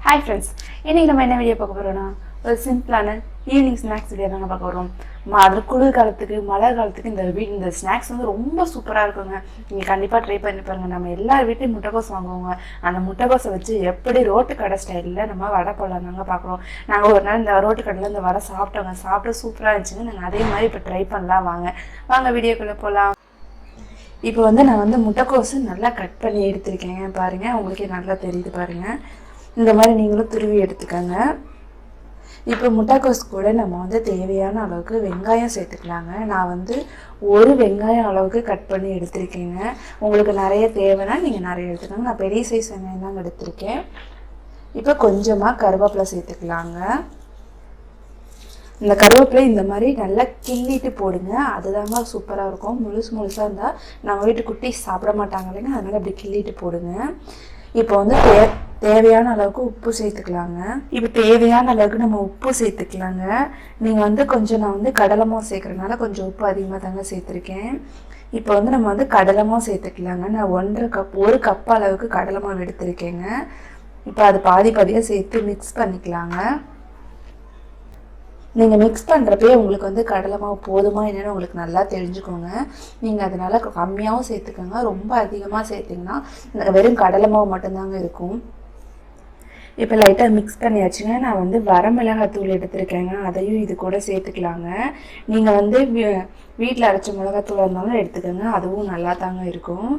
Hi friends, இன்னைக்கு நம்ம என்ன வீடியோ பார்க்க போறோம்னா ஒரு சிம்பிளான ஈவினிங் ஸ்நாக்ஸ் வீடியோ தான் பார்க்க போறோம். அது குளிர் காலத்துக்கு மழை காலத்துக்கு இந்த ஸ்நாக்ஸ் வந்து ரொம்ப சூப்பரா இருக்குங்க. நீங்க கண்டிப்பா ட்ரை பண்ணி பாருங்க. நம்ம எல்லார் வீட்லயும் முட்டைக்கோஸ் வாங்குவோங்க. அந்த முட்டைக்கோஸை வச்சு எப்படி ரோட்டு கடை ஸ்டைல்ல நம்ம வடை போடலாம்னாங்க பார்க்குறோம். நாங்கள் ஒரு நாள் இந்த ரோட்டு கடையில் இந்த வடை சாப்பிட்டோங்க. சாப்பிட்டு சூப்பராக இருந்துச்சுங்க. நாங்கள் அதே மாதிரி இப்போ ட்ரை பண்ணலாம். வாங்க வீடியோக்குள்ளே போகலாம். இப்போ வந்து நான் வந்து முட்டைக்கோஸு நல்லா கட் பண்ணி எடுத்திருக்கேங்க. பாருங்கள், உங்களுக்கே நல்லா தெரியுது பாருங்கள். இந்த மாதிரி நீங்களும் துருவி எடுத்துக்கோங்க. இப்போ முட்டைக்கோஸ் கூட நம்ம வந்து தேவையான அளவுக்கு வெங்காயம் சேர்த்துக்கலாங்க. நான் வந்து ஒரு வெங்காயம் அளவுக்கு கட் பண்ணி எடுத்திருக்கேங்க. உங்களுக்கு நிறைய தேவைன்னா நீங்கள் நிறைய எடுத்துக்கோங்க. நான் பெரிய சைஸ் வெங்காயம் தாங்க எடுத்திருக்கேன். இப்போ கொஞ்சமாக கருவேப்பிலை சேர்த்துக்கலாங்க. இந்த கருவேப்பிலை இந்த மாதிரி நல்லா கிள்ளிட்டு போடுங்க. அதுதாங்க சூப்பராக இருக்கும். முழுசாக இருந்தால் நம்ம வீட்டு குட்டி சாப்பிட மாட்டாங்க இல்லைங்க, அதனால் அப்படி கிள்ளிட்டு போடுங்க. இப்போ வந்து தேவையான அளவுக்கு உப்பு சேர்த்துக்கலாங்க. இப்போ தேவையான அளவுக்கு நம்ம உப்பு சேர்த்துக்கலாங்க. நீங்கள் வந்து கொஞ்சம் நான் வந்து கடலை மாவு சேர்க்குறதுனால கொஞ்சம் உப்பு அதிகமாக தாங்க சேர்த்துருக்கேன். இப்போ வந்து நம்ம வந்து கடலை மாவு சேர்த்துக்கலாங்க. நான் 1 கப் அளவுக்கு கடலை மாவு எடுத்திருக்கேங்க. இப்போ அது பாதியாக சேர்த்து மிக்ஸ் பண்ணிக்கலாங்க. நீங்கள் மிக்ஸ் பண்ணுறப்பே உங்களுக்கு வந்து கடலை மாவு போதுமா என்னென்னு உங்களுக்கு நல்லா தெரிஞ்சுக்கோங்க. நீங்கள் அதனால் கம்மியாகவும் சேர்த்துக்கோங்க. ரொம்ப அதிகமாக சேர்த்திங்கன்னா வெறும் கடலை மாவு மட்டும்தாங்க இருக்கும். இப்போ லைட்டாக மிக்ஸ் பண்ணியாச்சுங்க. நான் வந்து வரமிளகாத்தூள் எடுத்துருக்கேங்க. அதையும் இது கூட சேர்த்துக்கலாங்க. நீங்கள் வந்து வீட்டில் அரைச்ச மிளகாத்தூள் இருந்தாலும் எடுத்துக்கோங்க. அதுவும் நல்லா தாங்க இருக்கும்.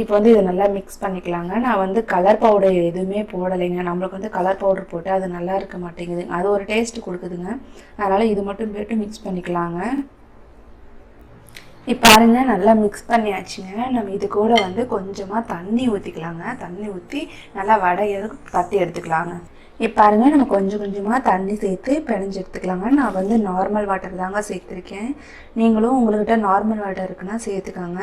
இப்போ வந்து இதை நல்லா மிக்ஸ் பண்ணிக்கலாங்க. நான் வந்து கலர் பவுடர் எதுவுமே போடலைங்க. நம்மளுக்கு வந்து கலர் பவுடர் போட்டு அது நல்லா இருக்க மாட்டேங்குது. அது ஒரு டேஸ்ட்டு கொடுக்குதுங்க. அதனால் இது மட்டும் போட்டு மிக்ஸ் பண்ணிக்கலாங்க. இப்போ பாருங்க, நல்லா மிக்ஸ் பண்ணியாச்சுங்க. நம்ம இது கூட வந்து கொஞ்சமாக தண்ணி ஊற்றிக்கலாங்க. தண்ணி ஊற்றி நல்லா வடையதுக்கு தட்டி எடுத்துக்கலாங்க. இப்போ பாருங்கள், நம்ம கொஞ்சமாக தண்ணி சேர்த்து பிணைஞ்சு எடுத்துக்கலாங்க. நான் வந்து நார்மல் வாட்டர் தாங்க சேர்த்துருக்கேன். நீங்களும் உங்கள்கிட்ட நார்மல் வாட்டர் இருக்குன்னா சேர்த்துக்கோங்க.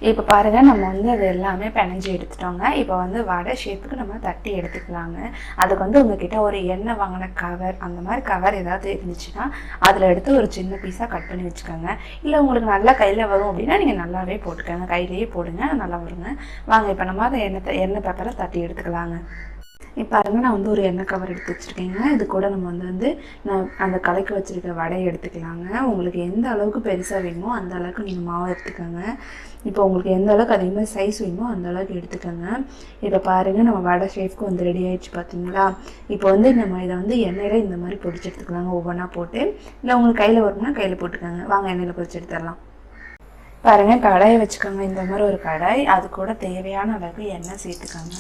இப்போ பாருங்கள், நம்ம வந்து அது எல்லாமே பிணைஞ்சி எடுத்துட்டோங்க. இப்போ வந்து வடை ஷேப்புக்கு நம்ம தட்டி எடுத்துக்கலாங்க. அதுக்கு வந்து உங்ககிட்ட ஒரு எண்ணெய் வாங்கின கவர், அந்த மாதிரி கவர் ஏதாவது இருந்துச்சுன்னா அதில் எடுத்து ஒரு சின்ன பீஸாக கட் பண்ணி வச்சுக்கோங்க. இல்லை உங்களுக்கு நல்லா கையில் வரும் அப்படின்னா நீங்கள் நல்லாவே போட்டுக்கோங்க. கையிலேயே போடுங்க, நல்லா வருங்க. வாங்க இப்போ நம்ம அதை எண்ணெய் பேப்பரை தட்டி எடுத்துக்கலாங்க. இப்போ பாருங்க, நான் வந்து ஒரு எண்ணெய் கவர் எடுத்து வச்சுருக்கேங்க. இது கூட நம்ம வந்து நான் அந்த கலக்கி வச்சுருக்க வடையை எடுத்துக்கலாங்க. உங்களுக்கு எந்த அளவுக்கு பெருசாக வேணுமோ அந்த அளவுக்கு நீங்கள் மாவு எடுத்துக்கோங்க. இப்போ உங்களுக்கு எந்த அளவுக்கு அதிகமாக சைஸ் வேணுமோ அந்த அளவுக்கு எடுத்துக்கோங்க. இப்போ பாருங்கள், நம்ம வடை ஷேஃப்க்கு வந்து ரெடி ஆகிடுச்சு பார்த்தீங்களா. இப்போ வந்து நம்ம இதை வந்து எண்ணெயில் இந்த மாதிரி பொரிச்சு எடுத்துக்கலாங்க. ஒவ்வொன்றா போட்டு, இல்லை உங்களுக்கு கையில் வரும்னா கையில் போட்டுக்கோங்க. வாங்க எண்ணெயில் பொரிச்சு எடுத்துடலாம். பாருங்கள், கடாயை வச்சுக்கோங்க. இந்த மாதிரி ஒரு கடாய், அது கூட தேவையான அளவுக்கு எண்ணெய் சேர்த்துக்கோங்க.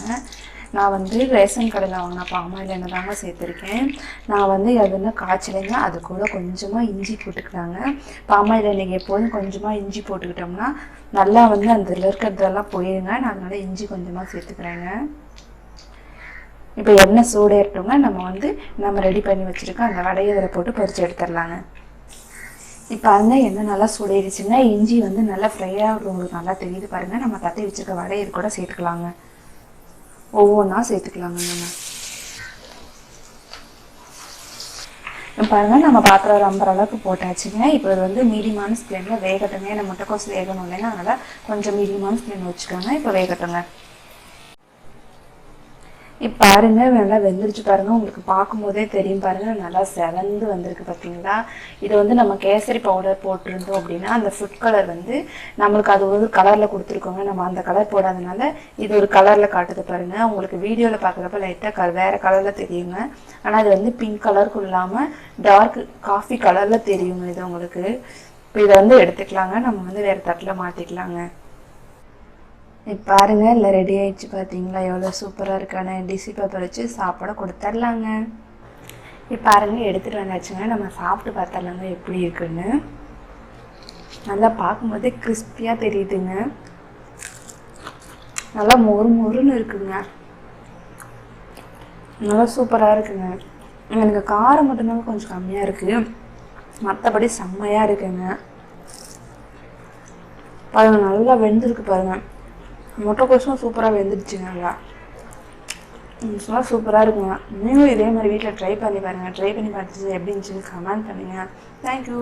நான் வந்து ரேஷன் கடையில் வாங்கின பாமாயில் எண்ணெய் தாங்க சேர்த்துருக்கேன். நான் வந்து எதுனா காய்ச்சலைங்க. அது கூட கொஞ்சமாக இஞ்சி போட்டுக்கிறாங்க. பாமாயில் எண்ணெய்க்கு எப்போதும் கொஞ்சமாக இஞ்சி போட்டுக்கிட்டோம்னா நல்லா வந்து அந்த இருக்கிறதெல்லாம் போயிடுங்க. நான் அதனால் இஞ்சி கொஞ்சமாக சேர்த்துக்கிறேங்க. இப்போ எண்ணெய் சூடேறட்டோங்க. நம்ம ரெடி பண்ணி வச்சுருக்கோம் அந்த வடையை இதில் போட்டு பொரிச்சு எடுத்துடலாங்க. இப்போ அந்த எண்ணெய் நல்லா சூடேறிச்சுங்க. இஞ்சி வந்து நல்லா ஃப்ரையாக உங்களுக்கு நல்லா தெரியுது பாருங்கள். நம்ம தட்டி வச்சுருக்க வடையை இது கூட சேர்த்துக்கலாங்க. ஒவ்வொன்றா சேர்த்துக்கலாங்க. நம்ம பாருங்கள், நம்ம பாத்திரம் ஒரு 50 அளவுக்கு போட்டாச்சுங்க. இப்போ இது வந்து மீடியமான ஃப்ளேமில் வேகட்டுங்க. நம்ம முட்டைக்கோஸ் வேகணும் இல்லைன்னா, அதனால் கொஞ்சம் மீடியமான ஃப்ளேம் வச்சுக்கோங்க. இப்போ வேகட்டுங்க. இப்போ பாருங்கள், நல்லா வெந்துருச்சு பாருங்கள். உங்களுக்கு பார்க்கும்போதே தெரியும் பாருங்கள், நல்லா செவந்து வந்திருக்கு பார்த்தீங்களா. இது வந்து நம்ம கேசரி பவுடர் போட்டிருந்தோம் அப்படின்னா அந்த ஃபுட் கலர் வந்து நம்மளுக்கு அது ஒரு கலரில் கொடுத்துருக்கோங்க. நம்ம அந்த கலர் போடாதனால இது ஒரு கலரில் காட்டுது பாருங்கள். உங்களுக்கு வீடியோவில் பார்க்குறப்ப லைட்டாக வேறு கலரில் தெரியுங்க. ஆனால் இது வந்து பிங்க் கலருக்கு இல்லாமல் டார்க் காஃபி கலரில் தெரியுங்க இது உங்களுக்கு. இப்போ இதை வந்து எடுத்துக்கலாங்க. நம்ம வந்து வேறு தட்டில் மாற்றிக்கலாங்க. இப்போ பாருங்கள், இல்லை ரெடி ஆகிடுச்சு பார்த்தீங்களா. எவ்வளோ சூப்பராக இருக்கானே. டிசி பேப்பர் வச்சு சாப்பிட கொடுத்துர்லாங்க. இப்போ பாருங்கள், எடுத்துகிட்டு வந்தாச்சுங்க. நம்ம சாப்பிட்டு பார்த்துடலாங்க எப்படி இருக்குன்னு. நல்லா பார்க்கும்போதே கிறிஸ்பியாக தெரியுதுங்க. நல்லா மொறுன்னு இருக்குங்க. நல்லா சூப்பராக இருக்குங்க. எனக்கு காரம் மட்டும்தாங்க கொஞ்சம் கம்மியாக இருக்குது. மற்றபடி செம்மையாக இருக்குங்க. பாருங்கள், நல்லா வெந்திருக்கு பாருங்கள். முட்டைக்கோஸும் சூப்பராக வெந்துடுச்சுங்க. நல்லா சூப்பராக இருக்குங்க. நீங்களும் இதே மாதிரி வீட்டில் ட்ரை பண்ணி பாருங்கள். ட்ரை பண்ணி பார்த்துட்டு எப்படி இருந்துச்சுன்னு கமெண்ட் பண்ணுங்கள். தேங்க்யூ.